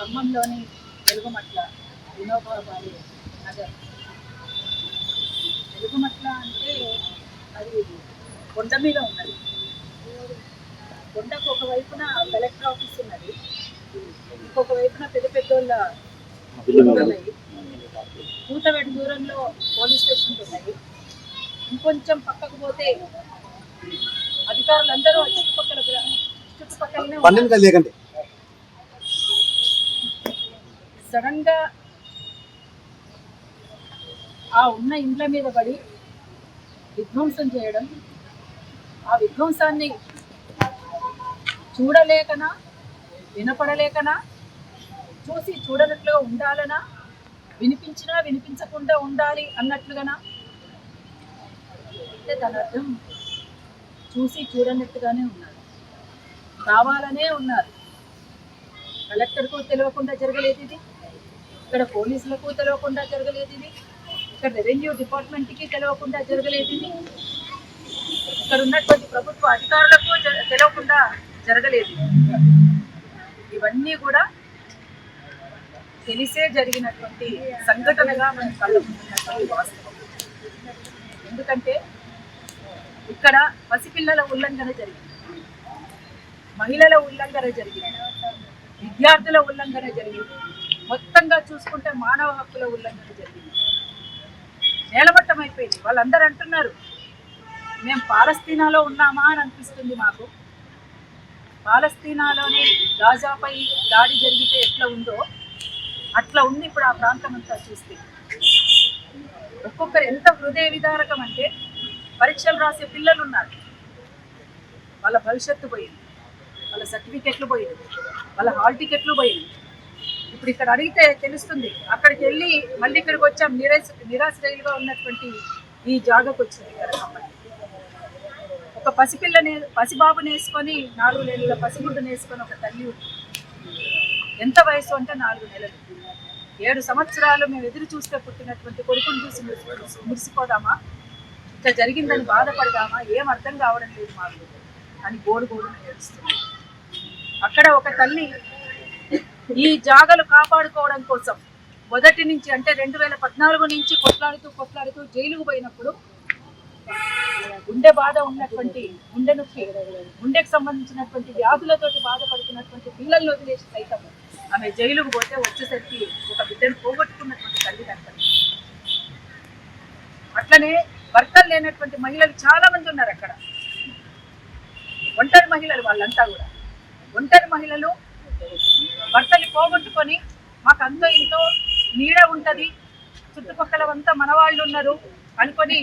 ఖమ్మంలోని వెలుగుమట్ల వినోబా భావే నగర్. వెలుగుమట్ల అంటే అది కొండ మీద ఉన్నది. కొండకు ఒకవైపున కలెక్టర్ ఆఫీస్ ఉన్నది, ఇంకొక వైపున పెద్ద పెద్దోళ్ళ ఉన్నాయి. కూతవేటి దూరంలో పోలీస్ స్టేషన్లు ఉన్నాయి. ఇంకొంచెం పక్కకు పోతే అధికారులందరూ చుట్టుపక్కలనే సడన్ గా ఆ ఉన్న ఇండ్ల మీద పడి విధ్వంసం చేయడం, ఆ విధ్వంసాన్ని చూడలేకనా వినపడలేకనా, చూసి చూడనట్లుగా ఉండాలనా, వినిపించినా వినిపించకుండా ఉండాలి అన్నట్లుగానా, అంటే దాని అర్థం చూసి చూడనట్టుగానే ఉన్నారు, కావాలనే ఉన్నారు. కలెక్టర్కు తెలియకుండా జరగలేదు ఇది, ఇక్కడ పోలీసులకు తెలియకుండా జరగలేదు ఇది, ఇక్కడ రెవెన్యూ డిపార్ట్మెంట్కి తెలియకుండా జరగలేదు ఇది, ఇక్కడ ఉన్నటువంటి ప్రభుత్వ అధికారులకు తెలియకుండా జరగలేదు. ఇవన్నీ కూడా తెలిసే జరిగినటువంటి సంఘటనగా మనం కలుగుతున్నటువంటి వాస్తవం. ఎందుకంటే ఇక్కడ పసిపిల్లల ఉల్లంఘన జరిగింది, మహిళల ఉల్లంఘన జరిగింది, విద్యార్థుల ఉల్లంఘన జరిగింది, మొత్తంగా చూసుకుంటే మానవ హక్కుల ఉల్లంఘన జరిగింది. నేలమట్టం అయిపోయింది. వాళ్ళందరూ అంటున్నారు మేము పాలస్తీనాలో ఉన్నామా అని అనిపిస్తుంది మాకు. పాలస్తీనాలోనే గాజాపై దాడి జరిగితే ఎట్లా ఉందో అట్లా ఉంది ఇప్పుడు ఆ ప్రాంతం అంతా చూస్తే. ఒక్కొక్కరు ఎంత హృదయ విదారకం అంటే, పరీక్షలు రాసే పిల్లలు ఉన్నారు, వాళ్ళ భవిష్యత్తు పోయింది, వాళ్ళ సర్టిఫికెట్లు పోయింది, వాళ్ళ హాల్ టికెట్లు పోయింది. ఇప్పుడు ఇక్కడ అడిగితే తెలుస్తుంది. అక్కడికి వెళ్ళి మళ్ళీ ఇక్కడికి వచ్చాం, నిరాశ్రయులుగా ఉన్నటువంటి ఈ జాగాకు వచ్చింది. ఇక్కడ ఒక పసిబాబుని వేసుకొని 4 నెలల పసిగుడ్డుని వేసుకొని ఒక తల్లి ఉంది. ఎంత వయసు అంటే 4 నెలలు. 7 సంవత్సరాలు మేము ఎదురు చూస్తే పుట్టినటువంటి కొడుకుని చూసి మురిసిపోదామా, ఇట్లా జరిగిందని బాధపడదామా, ఏం అర్థం కావడం లేదు మాకు అని గోడును ఏడుస్తుంది. అక్కడ ఒక తల్లి ఈ జాగలు కాపాడుకోవడం కోసం మొదటి నుంచి అంటే 2014 నుంచి కొట్లాడుతూ జైలుకు పోయినప్పుడు గుండె బాధ ఉన్నటువంటి, గుండె నొప్పి, గుండెకు సంబంధించినటువంటి వ్యాధులతోటి బాధపడుతున్నటువంటి పిల్లల్ని వదిలేసి సైతం ఆమె జైలుకు పోతే వచ్చేసరికి ఒక బిడ్డను పోగొట్టుకున్నటువంటి తల్లి కనపడింది. అట్లనే భర్తలు లేనటువంటి మహిళలు చాలా మంది ఉన్నారు అక్కడ. ఒంటరి మహిళలు, వాళ్ళంతా కూడా ఒంటరి మహిళలు భర్తలు పోగొట్టుకొని మాకు అంతో ఇంతో నీడ ఉంటుంది, చుట్టుపక్కల మనవాళ్ళు ఉన్నారు అనుకొని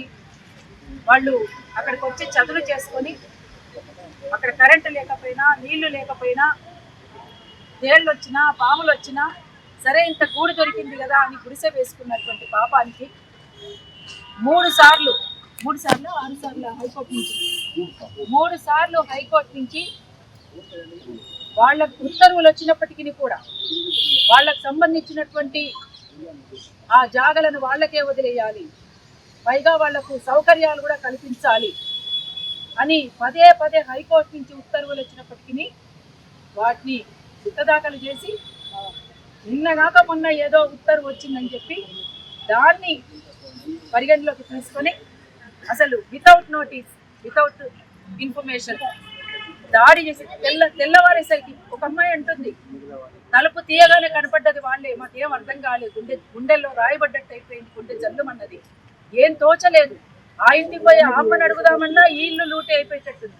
వాళ్ళు అక్కడికి వచ్చి చదువులు చేసుకొని, అక్కడ కరెంటు లేకపోయినా నీళ్లు లేకపోయినా తేళ్ళు వచ్చినా పాములు వచ్చినా సరే ఇంత గూడు దొరికింది కదా అని గుడిసె వేసుకున్నటువంటి పాపానికి 3 సార్లు 6 సార్లు హైకోర్టు నుంచి వాళ్ళకు ఉత్తర్వులు వచ్చినప్పటికీ కూడా వాళ్ళకు సంబంధించినటువంటి ఆ జాగలను వాళ్ళకే వదిలేయాలి, పైగా వాళ్లకు సౌకర్యాలు కూడా కల్పించాలి అని పదే హైకోర్టు నుంచి ఉత్తర్వులు వచ్చినప్పటికీ వాటిని విత్తదాఖలు చేసి నిన్నగాక మొన్న ఏదో ఉత్తర్వు వచ్చిందని చెప్పి దాన్ని పరిగణలోకి తీసుకొని అసలు వితౌట్ నోటీస్, వితౌట్ ఇన్ఫర్మేషన్ దాడి చేసి తెల్లవారేసరికి ఒక అమ్మాయి అంటుంది, తలుపు తీయగానే కనపడ్డది వాళ్ళే, మాకేం అర్థం కాలేదు, గుండెల్లో రాయబడ్డట్టు అయిపోయింది, గుండె జల్లుమన్నది, ఏం తోచలేదు. ఆ ఇంటికి పోయి ఆ అమ్మని అడుగుదామన్నా ఈ ఇల్లు లూటీ అయిపోయేటట్టుంది,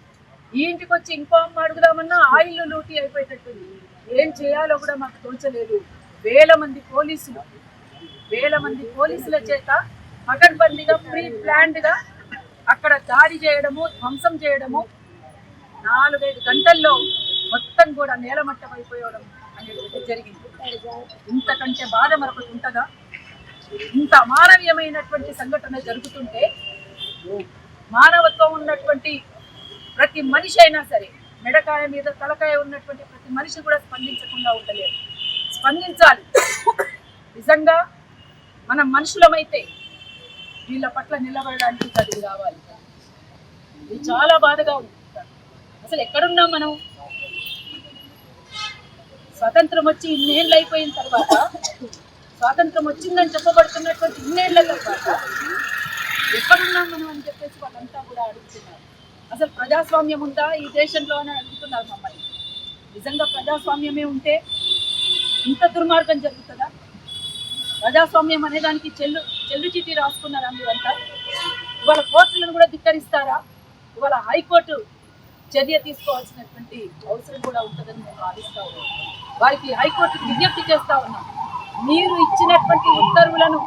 ఈ ఇంటికి వచ్చి ఇంకో అమ్మ అడుగుదామన్నా ఆ ఇల్లు లూటీ అయిపోయేటట్టుంది, ఏం చేయాలో కూడా మాకు తోచలేదు. వేల మంది పోలీసుల చేత పకడ్బందీగా ప్రీ ప్లాన్డ్ గా అక్కడ దాడి చేయడము, ధ్వంసం చేయడము, 4-5 గంటల్లో మొత్తం కూడా నేలమట్టం అయిపోవడం అనేది జరిగింది. ఇంతకంటే బాధ మరొకటి ఉంటుందా? ఇంత అమానవీయమైనటువంటి సంఘటన జరుగుతుంటే మానవత్వం ఉన్నటువంటి ప్రతి మనిషి అయినా సరే, మెడకాయ మీద తలకాయ ఉన్నటువంటి ప్రతి మనిషి కూడా స్పందించకుండా ఉండలేరు. స్పందించాలి. నిజంగా మనం మనుషులమైతే వీళ్ళ పట్ల నిలబడడానికి చదివి రావాలి. ఇది చాలా బాధగా ఉంది. అసలు ఎక్కడున్నాం మనం? స్వాతంత్రం వచ్చి ఇన్నేళ్ళు అయిపోయిన తర్వాత, స్వాతంత్రం వచ్చిందని చెప్పబడుతున్నటువంటి ఇన్నేళ్ల తర్వాత ఎక్కడున్నాం మనం అని చెప్పేసి వాళ్ళంతా కూడా అడుగుతున్నారు. అసలు ప్రజాస్వామ్యం ఉందా ఈ దేశంలో అని అడుగుతున్నారు మమ్మల్ని. నిజంగా ప్రజాస్వామ్యమే ఉంటే ఇంత దుర్మార్గం జరుగుతుందా? ప్రజాస్వామ్యం అనే దానికి చెల్లు చీటీ రాసుకున్నారా మీరంతా? ఇవాళ కోర్టులను కూడా ధిక్కరిస్తారా? ఇవాళ హైకోర్టు చర్య తీసుకోవాల్సినటువంటి అవసరం కూడా ఉంటుందని మేము భావిస్తా ఉన్నాం. వారికి హైకోర్టుకు విజ్ఞప్తి చేస్తా ఉన్నాం, మీరు ఇచ్చినటువంటి ఉత్తర్వులను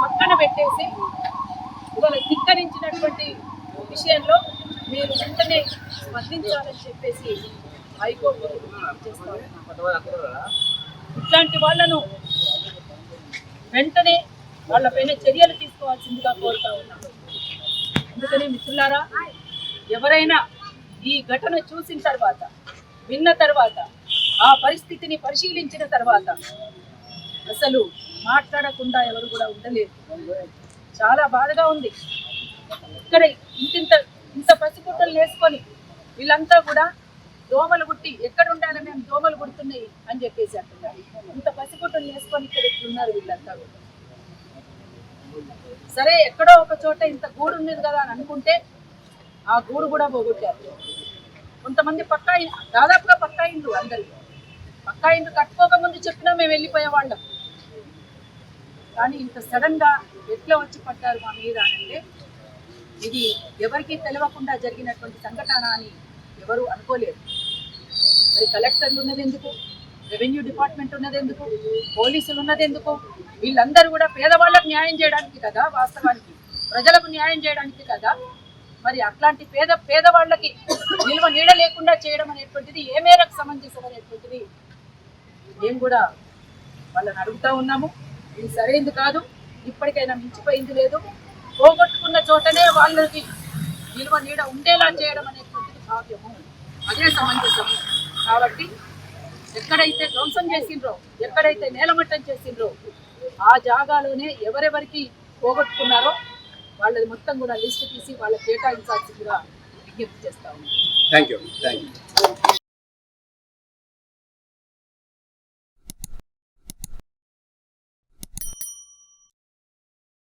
పక్కన పెట్టేసి ఇవాళ ధిక్కరించినటువంటి విషయంలో మీరు వెంటనే స్పందించాలని చెప్పేసి హైకోర్టు చేస్తా ఉన్నాం. ఇట్లాంటి వాళ్లను వెంటనే వాళ్ళపైన చర్యలు తీసుకోవాల్సిందిగా కోరుతా ఉన్నాం. అందుకనే మిత్రులారా, ఎవరైనా ఈ ఘటన చూసిన తర్వాత, విన్న తర్వాత, ఆ పరిస్థితిని పరిశీలించిన తర్వాత అసలు మాట్లాడకుండా ఎవరు కూడా ఉండలేరు. చాలా బాధగా ఉంది. ఇక్కడ ఇంత పసిగుట్టలు వేసుకొని వీళ్ళంతా కూడా దోమలు గుట్టి ఎక్కడ ఉండాలి మేము దోమలు గుడుతున్నాయి అని చెప్పేసి అంటున్నారు. ఇంత పసిగుట్టలు వేసుకొని ఇక్కడ ఉన్నారు వీళ్ళంతా కూడా. సరే, ఎక్కడో ఒక చోట ఇంత గూడు ఉన్నది కదా అని అనుకుంటే ఆ గూడు కూడా పోగొట్టారు. కొంతమంది దాదాపుగా పక్కా ఇండ్లు, అందరికి పక్కా ఇండ్లు కట్టుకోకముందు చెప్పినా మేము వెళ్ళిపోయేవాళ్ళం. కానీ ఇంత సడన్ గా ఎట్లా వచ్చి పట్టారు మా మీద అంటే ఇది ఎవరికి తెలియకుండా జరిగినటువంటి సంఘటన అని ఎవరు అనుకోలేరు. మరి కలెక్టర్లు ఉన్నది ఎందుకు, రెవెన్యూ డిపార్ట్మెంట్ ఉన్నది ఎందుకు, పోలీసులు ఉన్నది ఎందుకు? వీళ్ళందరూ కూడా పేదవాళ్ళకు న్యాయం చేయడానికి కదా, వాస్తవానికి ప్రజలకు న్యాయం చేయడానికి కదా. మరి అట్లాంటి పేదవాళ్ళకి నిల్వ నీడ లేకుండా చేయడం అనేటువంటిది ఏ మేరకు సమంజసం అనేటువంటిది మేము కూడా వాళ్ళని అడుగుతా ఉన్నాము. ఇది సరైనది కాదు, ఇప్పటికైనా మించిపోయింది లేదు. పోగొట్టుకున్న చోటనే వాళ్ళకి నిల్వ నీడ ఉండేలా చేయడం అనేటువంటిది భావ్యము, అదే సమంజసము. కాబట్టి ఎక్కడైతే ధ్వంసం చేసిండ్రో, ఎక్కడైతే నేలమట్టం చేసిండ్రో ఆ జాగాలోనే ఎవరెవరికి పోగొట్టుకున్నారో వాళ్ళది మొత్తం కూడా లిస్టు తీసి వాళ్ళకి కేటాయించాల్సిందిగా విజ్ఞప్తి చేస్తా ఉన్నాం. Thank you.